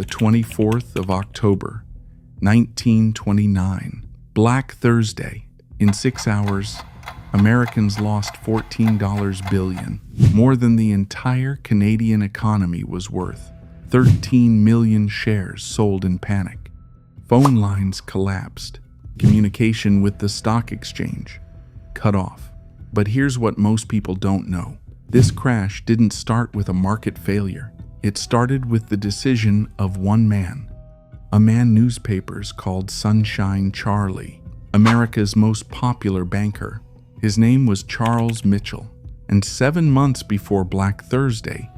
the 24th of October, 1929. Black Thursday. In 6 hours, Americans lost $14 billion, more than the entire Canadian economy was worth. 13 million shares sold in panic. Phone lines collapsed. Communication with the stock exchange cut off. But here's what most people don't know. This crash didn't start with a market failure. It started with the decision of one man. A man newspapers called Sunshine Charlie, America's most popular banker. His name was Charles Mitchell, and 7 months before Black Thursday,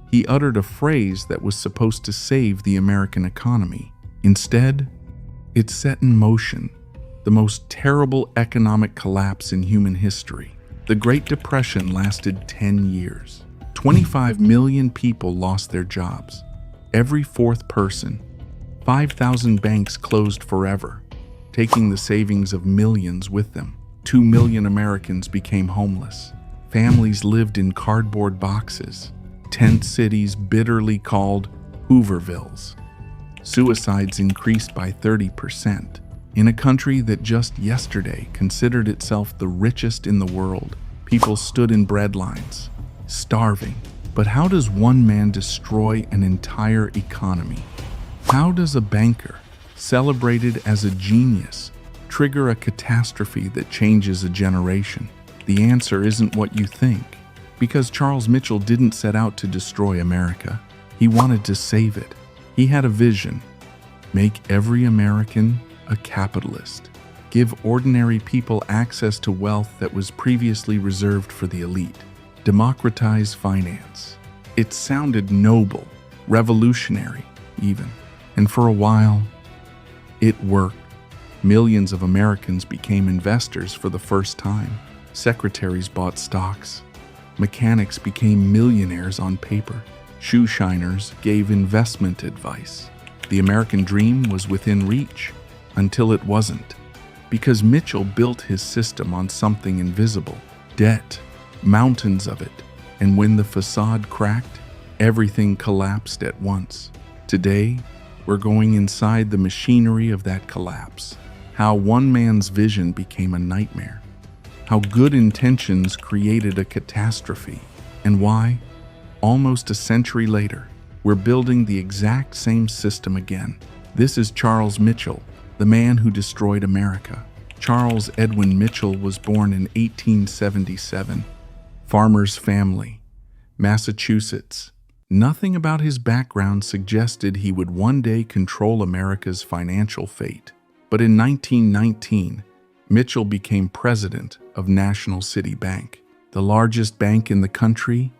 he uttered a phrase that was supposed to save the American economy. Instead, it set in motion the most terrible economic collapse in human history. The Great Depression lasted 10 years. 25 million people lost their jobs. Every fourth person. 5,000 banks closed forever, taking the savings of millions with them. 2 million Americans became homeless. Families lived in cardboard boxes. Tent cities bitterly called Hoovervilles. Suicides increased by 30%. In a country that just yesterday considered itself the richest in the world, people stood in bread lines, starving. But how does one man destroy an entire economy? How does a banker, celebrated as a genius, trigger a catastrophe that changes a generation? The answer isn't what you think, because Charles Mitchell didn't set out to destroy America. He wanted to save it. He had a vision: make every American a capitalist. Give ordinary people access to wealth that was previously reserved for the elite. Democratize finance. It sounded noble, revolutionary even. And for a while, it worked. Millions of Americans became investors for the first time. Secretaries bought stocks. Mechanics became millionaires on paper. Shoe shiners gave investment advice. The American dream was within reach until it wasn't, because Mitchell built his system on something invisible: debt, mountains of it. And when the facade cracked, everything collapsed at once. Today, we're going inside the machinery of that collapse. How one man's vision became a nightmare. How good intentions created a catastrophe. And why, almost a century later, we're building the exact same system again. This is Charles Mitchell, the man who destroyed America. Charles Edwin Mitchell was born in 1877. Farmer's family, Massachusetts. Nothing about his background suggested he would one day control America's financial fate. But in 1919, Mitchell became president of National City Bank, the largest bank in the country.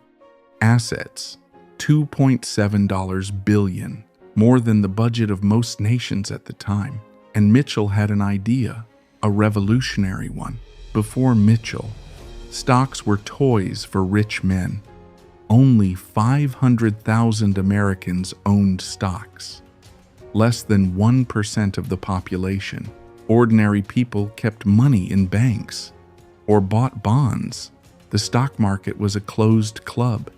Assets, $2.7 billion, more than the budget of most nations at the time. And Mitchell had an idea, a revolutionary one. Before Mitchell, stocks were toys for rich men. Only 500,000 Americans owned stocks. Less than 1% of the population. Ordinary people kept money in banks or bought bonds. The stock market was a closed club.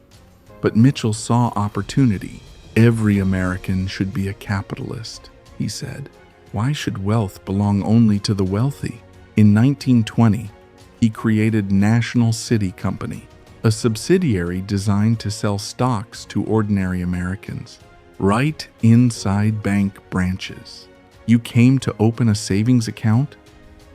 But Mitchell saw opportunity. Every American should be a capitalist, he said. Why should wealth belong only to the wealthy? In 1920, he created National City Company, a subsidiary designed to sell stocks to ordinary Americans, right inside bank branches. You came to open a savings account?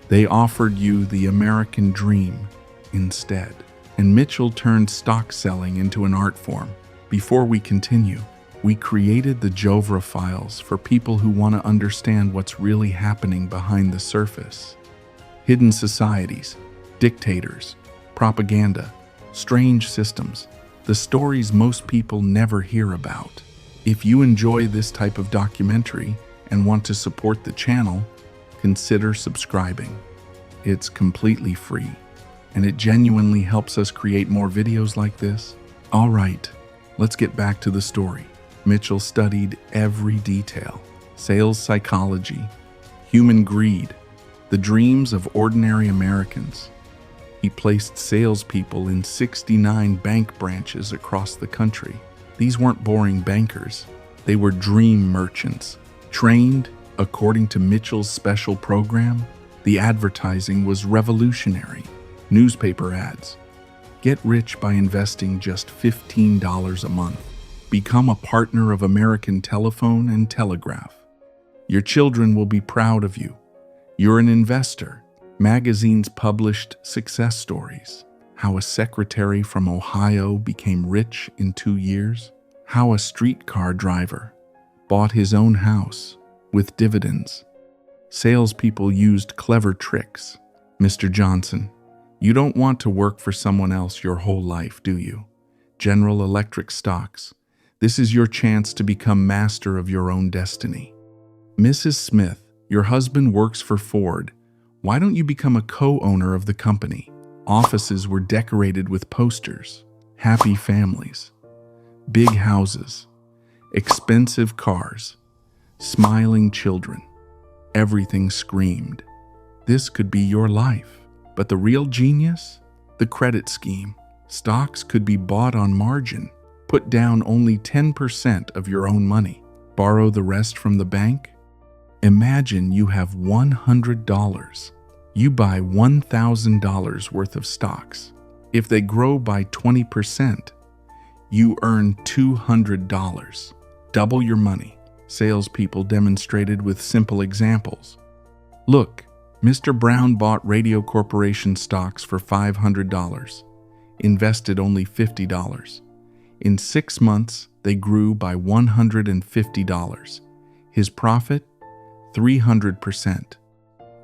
They offered you the American dream instead. And Mitchell turned stock selling into an art form. Before we continue, we created the Jovrah Files for people who want to understand what's really happening behind the surface. Hidden societies, dictators, propaganda, strange systems, the stories most people never hear about. If you enjoy this type of documentary and want to support the channel, consider subscribing. It's completely free, and it genuinely helps us create more videos like this. All right, let's get back to the story. Mitchell studied every detail: sales psychology, human greed, the dreams of ordinary Americans. He placed salespeople in 69 bank branches across the country. These weren't boring bankers. They were dream merchants, trained according to Mitchell's special program. The advertising was revolutionary. Newspaper ads. Get rich by investing just $15 a month. Become a partner of American Telephone and Telegraph. Your children will be proud of you. You're an investor. Magazines published success stories. How a secretary from Ohio became rich in 2 years. How a streetcar driver bought his own house with dividends. Salespeople used clever tricks. Mr. Johnson, you don't want to work for someone else your whole life, do you? General Electric stocks. This is your chance to become master of your own destiny. Mrs. Smith, your husband works for Ford. Why don't you become a co-owner of the company? Offices were decorated with posters. Happy families. Big houses. Expensive cars. Smiling children. Everything screamed. This could be your life. But the real genius? The credit scheme. Stocks could be bought on margin. Put down only 10% of your own money. Borrow the rest from the bank. Imagine you have $100. You buy $1,000 worth of stocks. If they grow by 20%, you earn $200. Double your money. Salespeople demonstrated with simple examples. Look, Mr. Brown bought Radio Corporation stocks for $500, invested only $50. In 6 months, they grew by $150. His profit? 300%.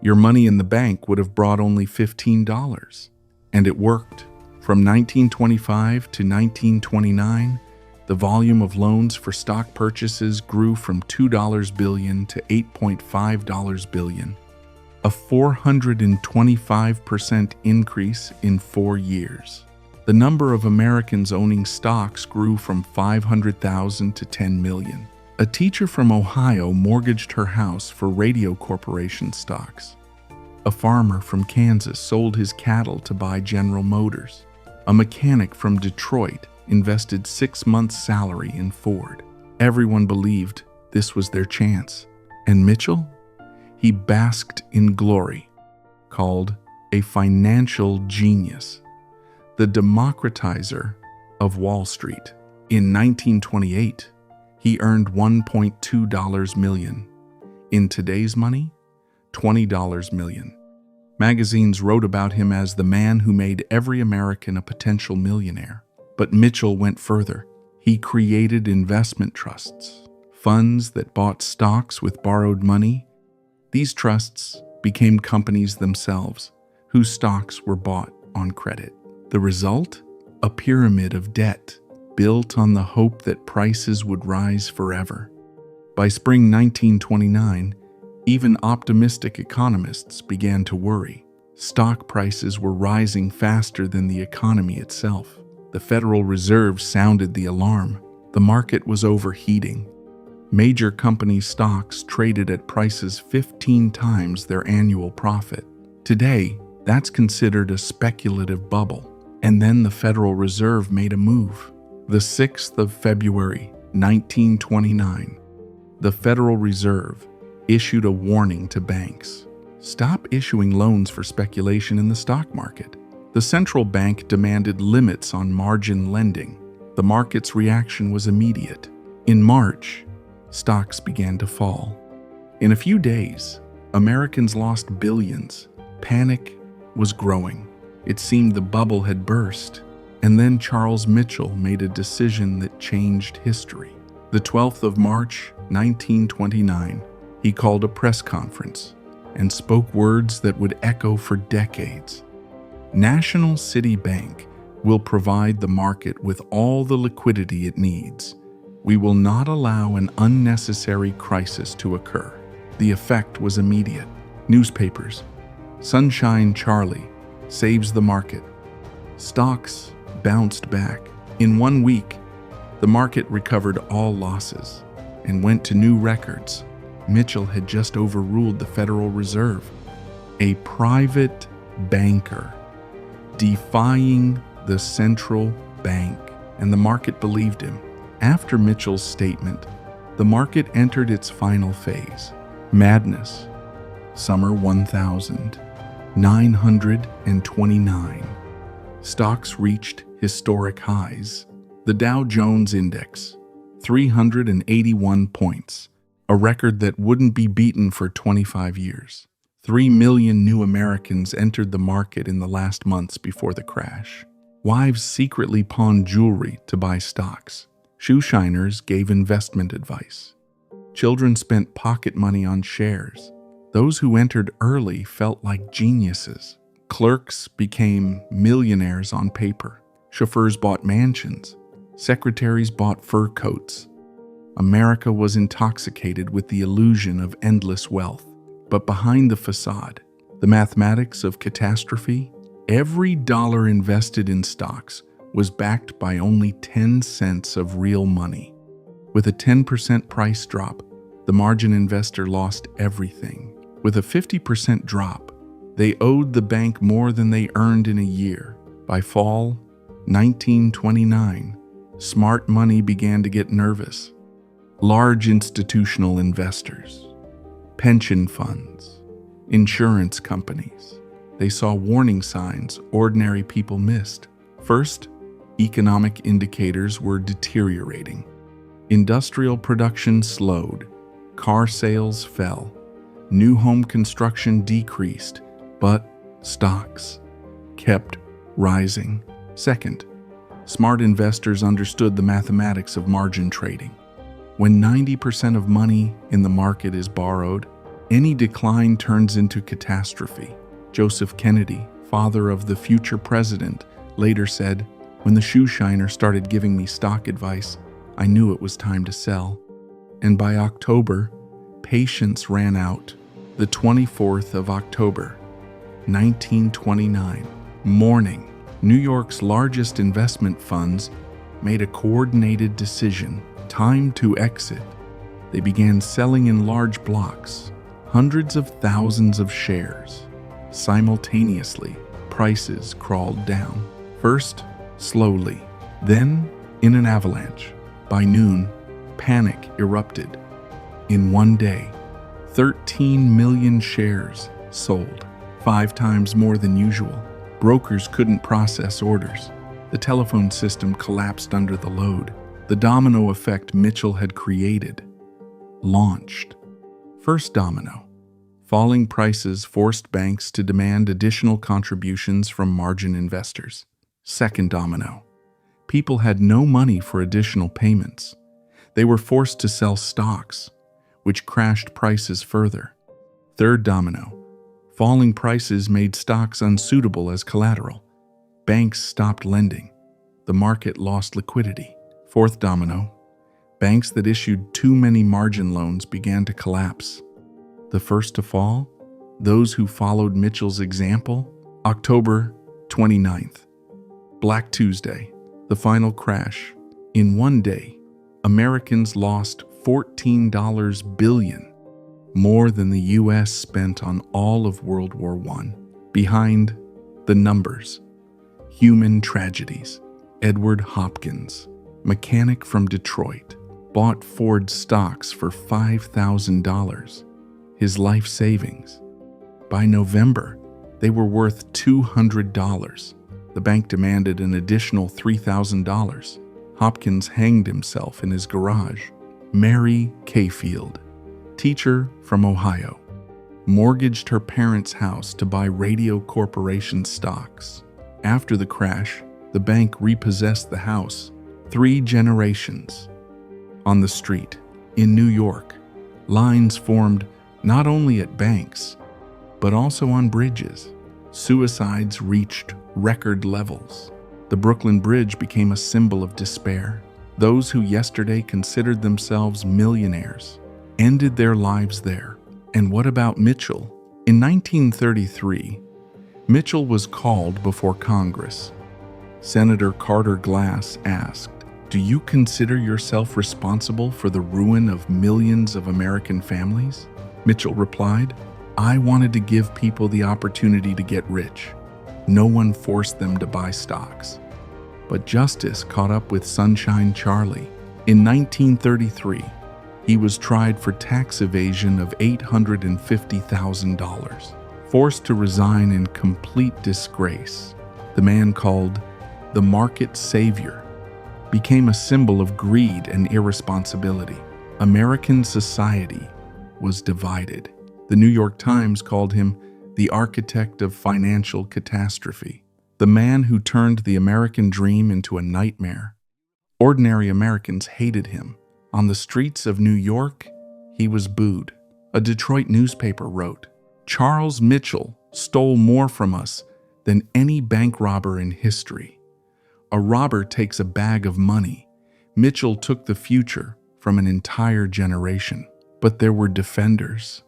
Your money in the bank would have brought only $15. And it worked. From 1925 to 1929, the volume of loans for stock purchases grew from $2 billion to $8.5 billion. A 425% increase in 4 years. The number of Americans owning stocks grew from 500,000 to 10 million. A teacher from Ohio mortgaged her house for Radio Corporation stocks. A farmer from Kansas sold his cattle to buy General Motors. A mechanic from Detroit invested 6 months' salary in Ford. Everyone believed this was their chance. And Mitchell? He basked in glory, called a financial genius, the democratizer of Wall Street. In 1928, he earned $1.2 million. In today's money, $20 million. Magazines wrote about him as the man who made every American a potential millionaire. But Mitchell went further. He created investment trusts, funds that bought stocks with borrowed money. These trusts became companies themselves, whose stocks were bought on credit. The result? A pyramid of debt, built on the hope that prices would rise forever. By spring 1929, even optimistic economists began to worry. Stock prices were rising faster than the economy itself. The Federal Reserve sounded the alarm. The market was overheating. Major company stocks traded at prices 15 times their annual profit. Today, that's considered a speculative bubble. And then the Federal Reserve made a move. The 6th of February, 1929, the Federal Reserve issued a warning to banks. Stop issuing loans for speculation in the stock market. The central bank demanded limits on margin lending. The market's reaction was immediate. In March, stocks began to fall. In a few days, Americans lost billions. Panic was growing. It seemed the bubble had burst. And then Charles Mitchell made a decision that changed history. The 12th of March, 1929, he called a press conference and spoke words that would echo for decades. National City Bank will provide the market with all the liquidity it needs. We will not allow an unnecessary crisis to occur. The effect was immediate. Newspapers. Sunshine Charlie saves the market. Stocks bounced back. In 1 week, the market recovered all losses and went to new records. Mitchell had just overruled the Federal Reserve. A private banker defying the central bank, and the market believed him. After Mitchell's statement, The market entered its final phase. Madness. Summer 1929. Stocks reached historic highs. The Dow Jones Index, 381 points, a record that wouldn't be beaten for 25 years. 3 million new Americans entered the market in the last months before the crash. Wives secretly pawned jewelry to buy stocks. Shoeshiners gave investment advice. Children spent pocket money on shares. Those who entered early felt like geniuses. Clerks became millionaires on paper. Chauffeurs bought mansions. Secretaries bought fur coats. America was intoxicated with the illusion of endless wealth. But behind the facade, the mathematics of catastrophe, every dollar invested in stocks was backed by only 10 cents of real money. With a 10% price drop, the margin investor lost everything. With a 50% drop, they owed the bank more than they earned in a year. By fall 1929, smart money began to get nervous. Large institutional investors, pension funds, insurance companies, they saw warning signs ordinary people missed. First, economic indicators were deteriorating. Industrial production slowed, car sales fell, new home construction decreased, but stocks kept rising. Second, smart investors understood the mathematics of margin trading. When 90% of money in the market is borrowed, any decline turns into catastrophe. Joseph Kennedy, father of the future president, later said, "When the shoeshiner started giving me stock advice, I knew it was time to sell." And by October, patience ran out. The 24th of October, 1929, morning, New York's largest investment funds made a coordinated decision. Time to exit. They began selling in large blocks, hundreds of thousands of shares. Simultaneously, prices crawled down. First, slowly, then in an avalanche. By noon, panic erupted. In one day, 13 million shares sold, 5 times more than usual. Brokers couldn't process orders. The telephone system collapsed under the load. The domino effect Mitchell had created launched. First domino. Falling prices forced banks to demand additional contributions from margin investors. Second domino. People had no money for additional payments. They were forced to sell stocks, which crashed prices further. Third domino. Falling prices made stocks unsuitable as collateral. Banks stopped lending. The market lost liquidity. Fourth domino. Banks that issued too many margin loans began to collapse. The first to fall? Those who followed Mitchell's example? October 29th. Black Tuesday. The final crash. In one day, Americans lost $14 billion, more than the U.S. spent on all of World War I. Behind the numbers. Human tragedies. Edward Hopkins, mechanic from Detroit, bought Ford stocks for $5,000, his life savings. By November, they were worth $200. The bank demanded an additional $3,000. Hopkins hanged himself in his garage. Mary Cayfield, teacher from Ohio, mortgaged her parents' house to buy Radio Corporation stocks. After the crash, the bank repossessed the house. 3 generations. On the street, in New York, lines formed not only at banks, but also on bridges. Suicides reached record levels. The Brooklyn Bridge became a symbol of despair. Those who yesterday considered themselves millionaires ended their lives there. And what about Mitchell? In 1933, Mitchell was called before Congress. Senator Carter Glass asked, "Do you consider yourself responsible for the ruin of millions of American families?" Mitchell replied, "I wanted to give people the opportunity to get rich. No one forced them to buy stocks." But justice caught up with Sunshine Charlie. In 1933, He was tried for tax evasion of $850,000, forced to resign in complete disgrace. The man, called the market savior, became a symbol of greed and irresponsibility. American society was divided. The New York Times called him the architect of financial catastrophe, the man who turned the American dream into a nightmare. Ordinary Americans hated him. On the streets of New York, he was booed. A Detroit newspaper wrote, "Charles Mitchell stole more from us than any bank robber in history. A robber takes a bag of money. Mitchell took the future from an entire generation." But there were defenders.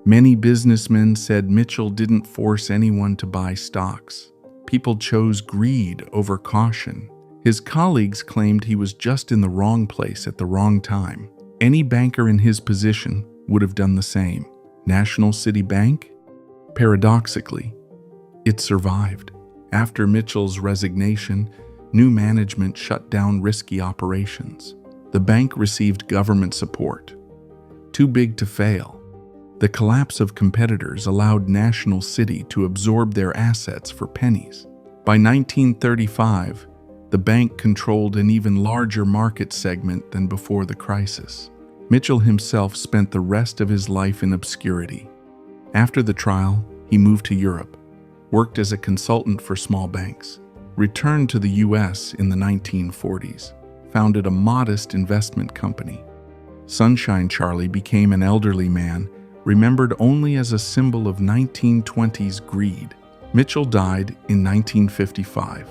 Many businessmen said Mitchell didn't force anyone to buy stocks. People chose greed over caution. His colleagues claimed he was just in the wrong place at the wrong time. Any banker in his position would have done the same. National City Bank? Paradoxically, it survived. After Mitchell's resignation, new management shut down risky operations. The bank received government support. Too big to fail. The collapse of competitors allowed National City to absorb their assets for pennies. By 1935, the bank controlled an even larger market segment than before the crisis. Mitchell himself spent the rest of his life in obscurity. After the trial, he moved to Europe, worked as a consultant for small banks, returned to the US in the 1940s, founded a modest investment company. Sunshine Charlie became an elderly man, remembered only as a symbol of 1920s greed. Mitchell died in 1955,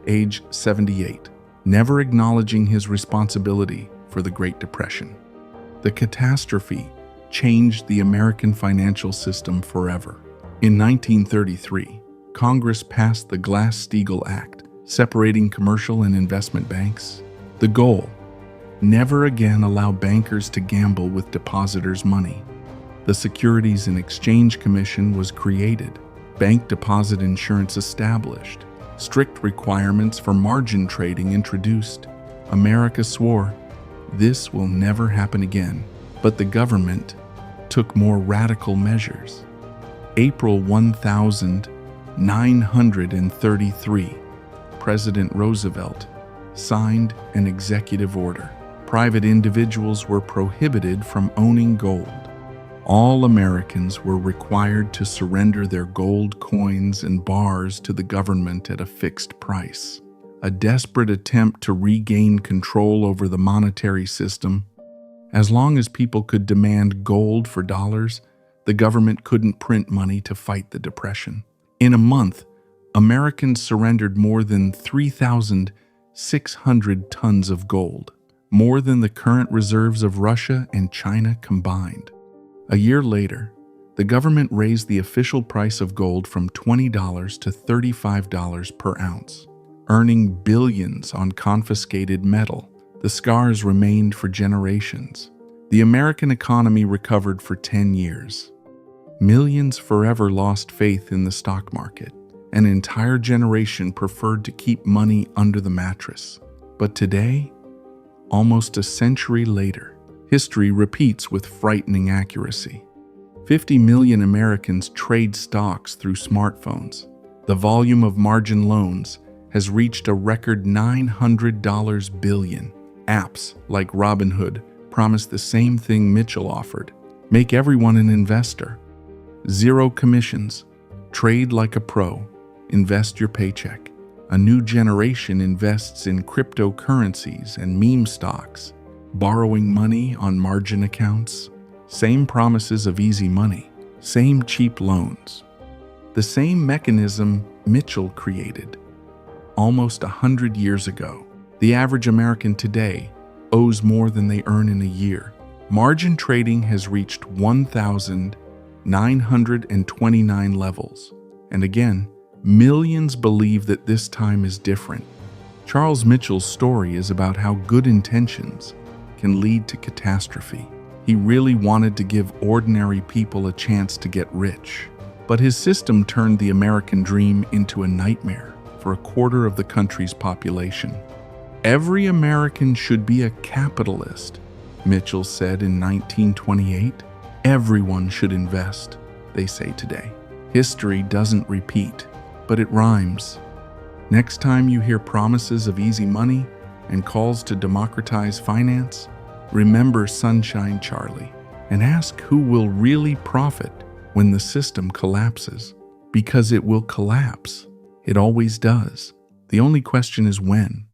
age 78, never acknowledging his responsibility for the Great Depression. The catastrophe changed the American financial system forever. In 1933, Congress passed the Glass-Steagall Act, separating commercial and investment banks. The goal: never again allow bankers to gamble with depositors' money. The Securities and Exchange Commission was created, bank deposit insurance established, strict requirements for margin trading introduced. America swore, this will never happen again, but the government took more radical measures. April 1933, President Roosevelt signed an executive order. Private individuals were prohibited from owning gold. All Americans were required to surrender their gold coins and bars to the government at a fixed price. A desperate attempt to regain control over the monetary system. As long as people could demand gold for dollars, the government couldn't print money to fight the Depression. In a month, Americans surrendered more than 3,600 tons of gold, more than the current reserves of Russia and China combined. A year later, the government raised the official price of gold from $20 to $35 per ounce, earning billions on confiscated metal. The scars remained for generations. The American economy recovered for 10 years. Millions forever lost faith in the stock market. An entire generation preferred to keep money under the mattress. But today, almost a century later, history repeats with frightening accuracy. 50 million Americans trade stocks through smartphones. The volume of margin loans has reached a record $900 billion. Apps like Robinhood promise the same thing Mitchell offered: make everyone an investor. Zero commissions. Trade like a pro. Invest your paycheck. A new generation invests in cryptocurrencies and meme stocks, borrowing money on margin accounts. Same promises of easy money. Same cheap loans. The same mechanism Mitchell created almost 100 years ago. The average American today owes more than they earn in a year. Margin trading has reached 1,929 levels. And again, millions believe that this time is different. Charles Mitchell's story is about how good intentions can lead to catastrophe. He really wanted to give ordinary people a chance to get rich. But his system turned the American dream into a nightmare for a quarter of the country's population. Every American should be a capitalist, Mitchell said in 1928. Everyone should invest, they say today. History doesn't repeat, but it rhymes. Next time you hear promises of easy money and calls to democratize finance, remember Sunshine Charlie and ask who will really profit when the system collapses. Because it will collapse. It always does. The only question is when.